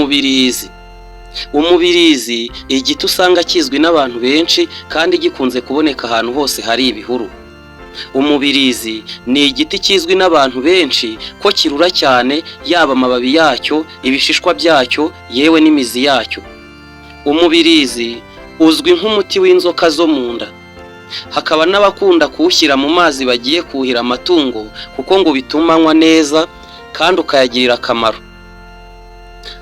Umubirizi. Umubirizi igiti usanga kizwi n'abantu benshi kandi gikunze kuboneka ahantu hose hari ibihuru. Umubirizi ni igiti kizwi n'abantu benshi ko kirura cyane, yaba amababi yacyo, ibishishwa byacyo, yewe n'imizi yacyo. Umubirizi uzwi nk'umuti w'inzoka zo mu nda. Hakaba n'abakunda kuwushyira mu mazi bagiye kuhira amatungo kuko ngo bituma anywa neza kandi ukayagirira akamaro.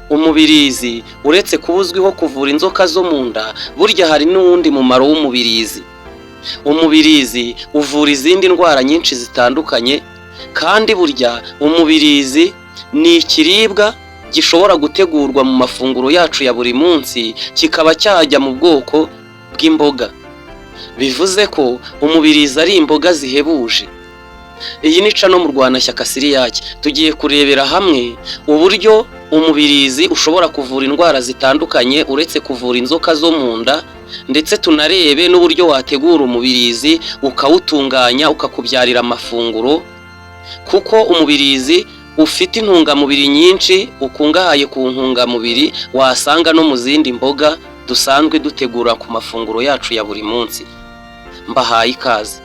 Umubirizi uretse kuba uzwiho kuvura inzoka zo mu nda, burya hari n'uwundi mumaro w'umubirizi. Umubirizi uvura izindi ndwara nyinshi zitandukanye, kandi burya umubirizi ni ikiribwa gishobora gutegurwa mu mafunguro yacu ya buri munsi, kikaba cyajya mu bwoko bw'imboga. Bivuze ko umubirizi ari imboga zihebuje. Iyi ni Cano mu Rwanashyaka Siriyake. Tugiye kurebera hamwe uburyo umubirizi ushobora kuvura indwara zitandukanye uretse kuvura inzoka zo mu nda, ndetse tunarebe n'uburyo wategura umubirizi ukawutunganya ukakubyarira amafunguro, kuko umubirizi ufite intungamubiri nyinshi, ukungahaye ku ntungamubiri wasanga no mu zindi mboga dusanzwe dutegura ku mafunguro yacu ya buri munsi. Mbahaye ikaze.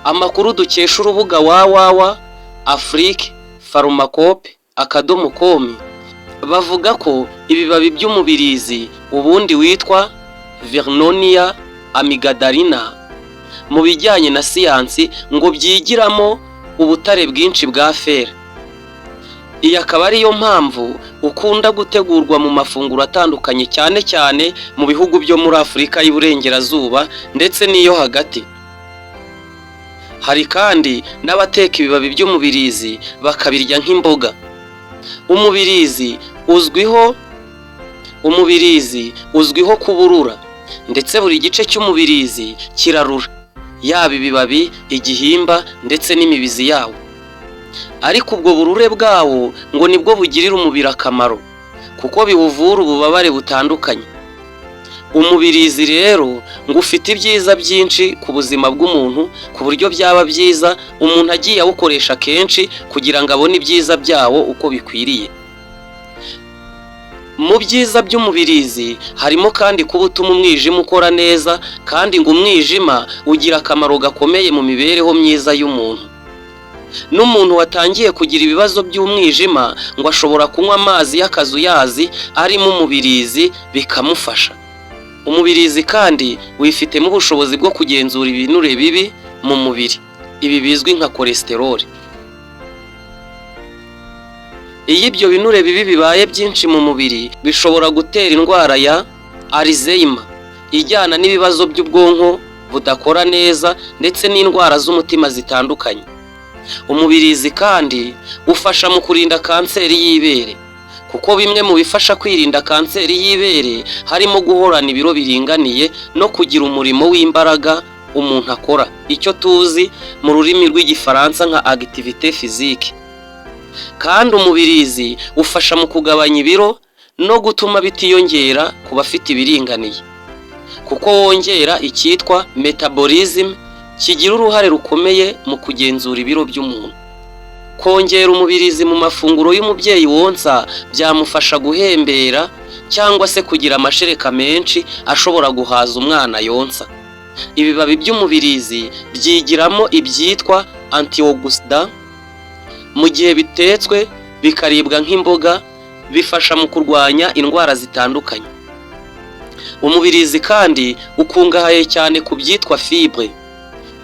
Amakuru dukesha urubuga www.afrique-pharmacope.com bavuga ko ibibabi by'umubirizi ubundi witwa Vernonia amigadarina mu bijyanye na siyansi ngo byigiramo ubutare bwinshi bwa fer. Iyi akaba ariyo mpamvu ukunda gutegurwa mu mafunguro atandukanye, cyane cyane mu bihugu byo muri Afurika y'Iburengerazuba ndetse n'iyo hagati. Hari kandi n'abateka ibibabi by'umubirizi bakabirya nk'imboga. Umubirizi uzwiho kuburura, ndetse buri gice cy'umubirizi kirarura, yaba ibibabi, igihimba ndetse n'imibizi yawo. Ariko ubwo burure bwawo ngo nibwo bugirira umubiri akamaro, kuko biwuvura ububabare butandukanye. Umubirizi rero ngo ufite ibyiza byinshi ku buzima bw'umuntu, ku buryo byaba byiza umuntu agiye awukoresha kenshi kugira ngo abone ibyiza byawo uko bikwiriye. Mu byiza by'umubirizi harimo kandi kuba utuma umwijima ukora neza, kandi ngo umwijima ugira akamaro gakomeye mu mibereho myiza y'umuntu. N'umuntu watangiye kugira ibibazo by'umwijima ngo ashobora kunywa amazi y'akazuyazi arimo umubirizi bikamufasha. Umubirizi kandi wifitemo ubushobozi bwo kugenzura ibinure bibi mu mubiri, ibi bizwi nka cholesterol. Iyo ibyo binure bibi bibaye byinshi mu mubiri, bishobora gutera indwara ya Alzheimer ijyana n'ibibazo by'ubwonko budakora neza, ndetse n'indwara z'umutima zitandukanye. Umubirizi kandi ufasha mu kurinda kanseri y'ibere, kuko bimwe mu bifasha kwirinda kanseri y'ibere harimo guhorana ibiro biringaniye no kugira umurimo w'imbaraga umuntu akora, icyo tuzi mu rurimi rw'Igifaransa nka activité physique. Kandi umubirizi ufasha mu kugabanya ibiro no gutuma bitiyongera ku bafite ibiringaniye, kuko wongera icyitwa metabolism, kigira uruhare rukomeye mu kugenzura ibiro by'umuntu. Kongera umubirizi mu mafunguro y'umubyeyi wonsa byamufasha guhembera cyangwa se kugira amashereka menshi ashobora guhaza umwana yonsa. Ibibabi by'umubirizi byigiramo ibyitwa antioxidant, mu gihe bitetswe bikaribwa nk'imboga, bifasha mu kurwanya indwara zitandukanye. Umubirizi kandi ukungahaye cyane ku byitwa fibre,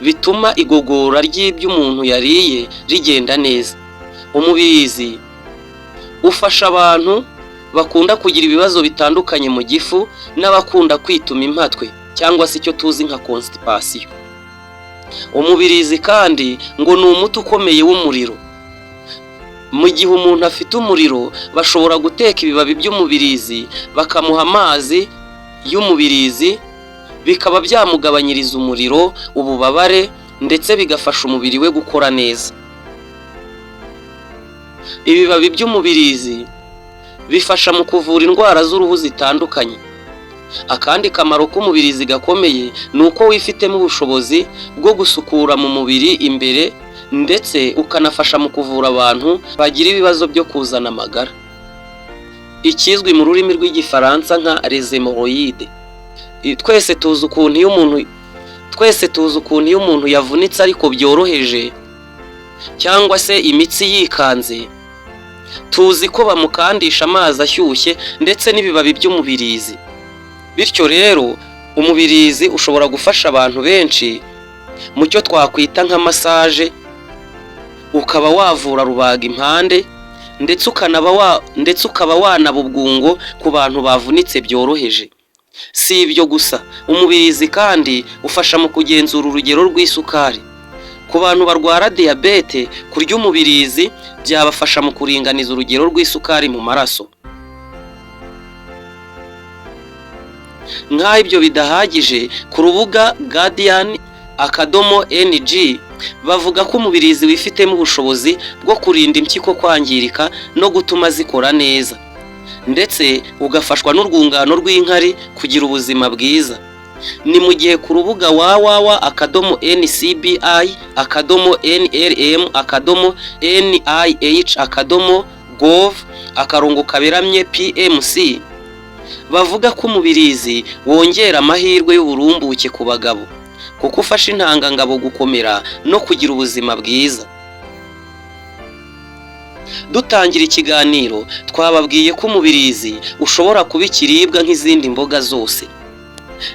bituma igogora ry'ibyo umuntu yariye rigenda neza. Umubirizi ufasha abantu bakunda kugira ibibazo bitandukanye mu gifu, n'abakunda kwituma impatwe cyangwa se icyo tuzi nka constipation. Umubirizi kandi ngo ni umuti ukomeye w'umuriro. Mu gihe umuntu afite umuriro, bashobora guteka ibibabi by'umubirizi bakamuha amazi y'umubirizi bikaba byamugabanyiriza umuriro, ububabare ndetse bigafasha umubiri we gukora neza. Ibibabi by'umubirizi bifasha mu kuvura indwara z'uruhu zitandukanye. Akandi kamaro k'umubirizi gakomeye ni uko wifitemo ubushobozi bwo gusukura mu mubiri imbere ndetse ukanafasha mu kuvura abantu bagira ibibazo byo kuzana amagara, ikizwi mu rurimi rw'igifaransa nka les hémorroïdes. Twese tuzi ukuntu iyo umuntu yavunitse ariko byoroheje cyangwa se imitsi yikanze, tuzi ko bamukandisha amazi ashyushye ndetse n'ibibabi by'umubirizi. Bityo rero umubirizi ushobora gufasha abantu benshi mu cyo twakwita nka massage, ukaba wavura rubaga impande ndetse ukaba wanabubwungo ku bantu bavunitse byoroheje. Si ibyo gusa, umubirizi kandi ufasha mu kugenzura urugero rw'isukari. Ku bantu barwara diyabete, kurya umubirizi byabafasha mu kuringaniza urugero rw'isukari mu maraso. Nk'aho ibyo bidahagije, ku rubuga Guardian.ng bavuga ko umubirizi wifitemo ubushobozi bwo kurinda impyiko kwangirika no gutuma zikora neza, ndetse ugafashwa n'urwungano rw'inkari kugira ubuzima bwiza. Ni mu gihe ku rubuga www.ncbi.nih.gov/PMC bavuga ko umubirizi wongera amahirwe y'uburumbuke ku bagabo kuko ufasha intangangabo gukomera no kugira ubuzima bwiza. Dutangira ikiganiro twababwiye ko umubirizi ushobora kuba ikiribwa nk'izindi mboga zose.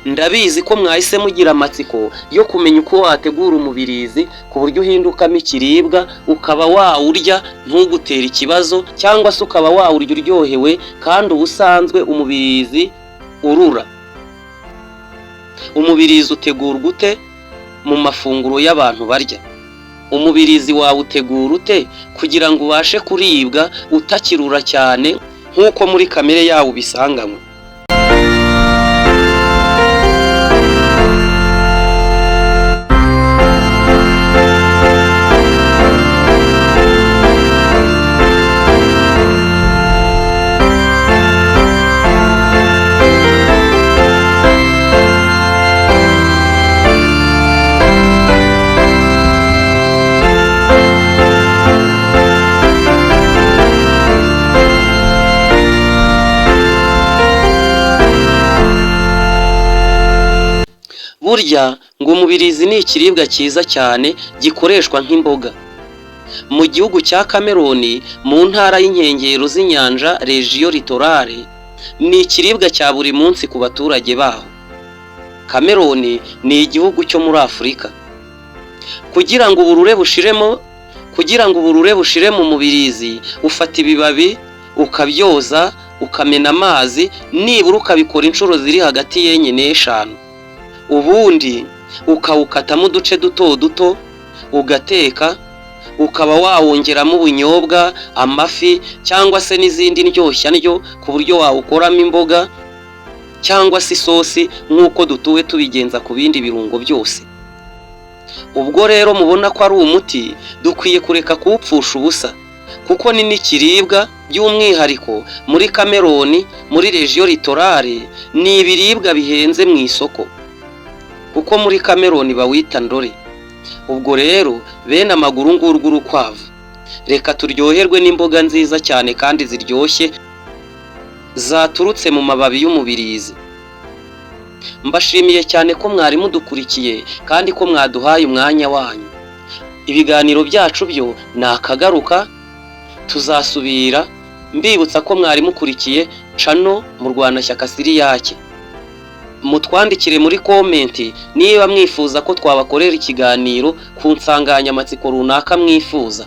Ndabizi ko mwahise mugira amatsiko yo kumenya uko wategura umubirizi ku buryo uhindukamo ikiribwa, ukaba wawurya ntugutera ikibazo, cyangwa se ukaba wawurya uryohewe kandi ubusanzwe umubirizi urura. Umubirizi utegurwa ute mu mafunguro y'abantu barya? Umubirizi wawe utegura ute kugira ngo ubashe kuribwa utakirura cyane nk'uko muri kamere yawo bisanganywe? Burya ngo umubirizi ni ikiribwa cyiza cyane gikoreshwa nk'imboga. Mu gihugu cya Cameroon mu ntara y'inkengero z'inyanja Region Littorale, ni ikiribwa cya buri munsi ku baturage baho. Cameroon ni igihugu cyo muri Afurika. Kugira ngo uburure bushire mu mubirizi, ufata ibibabi ukabyoza, ukamena amazi, nibura ukabikora inshuro ziri hagati y'enye n'eshanu. Ubundi ukawukatamo uduce duto duto, ugateka, ukaba wawongeramo ubunyobwa, amafi cyangwa se n'izindi ndyoshya ku buryo wawukoramo imboga cyangwa se isosi nk'uko dutuwe tubigenza ku bindi birungo byose. Ubwo rero mubona ko ari umuti, dukwiye kureka kuwupfusha ubusa kuko ni n'ikiribwa. By'umwihariko muri Cameroon muri Region Littorale ni ibiribwa bihenze mu isoko kuko muri Cameroon bawita ndore. Ubwo rero bene amaguru ngurwo urukwavu, reka turyoherwe n'imboga nziza cyane kandi ziryoshye zaturutse mu mababi y'umubirizi. Mbashimiye cyane ko mwari mudukurikiye kandi ko mwaduhaye umwanya wanyu. Ibiganiro byacu byo nakagaruka, tuzasubira. Mbibutsa ko mwari mukurikiye channel Murwanashyaka Siriyake. Mutwandikire muri komenti niba mwifuza ko twabakorera ikiganiro ku nsanganyamatsiko runaka mwifuza.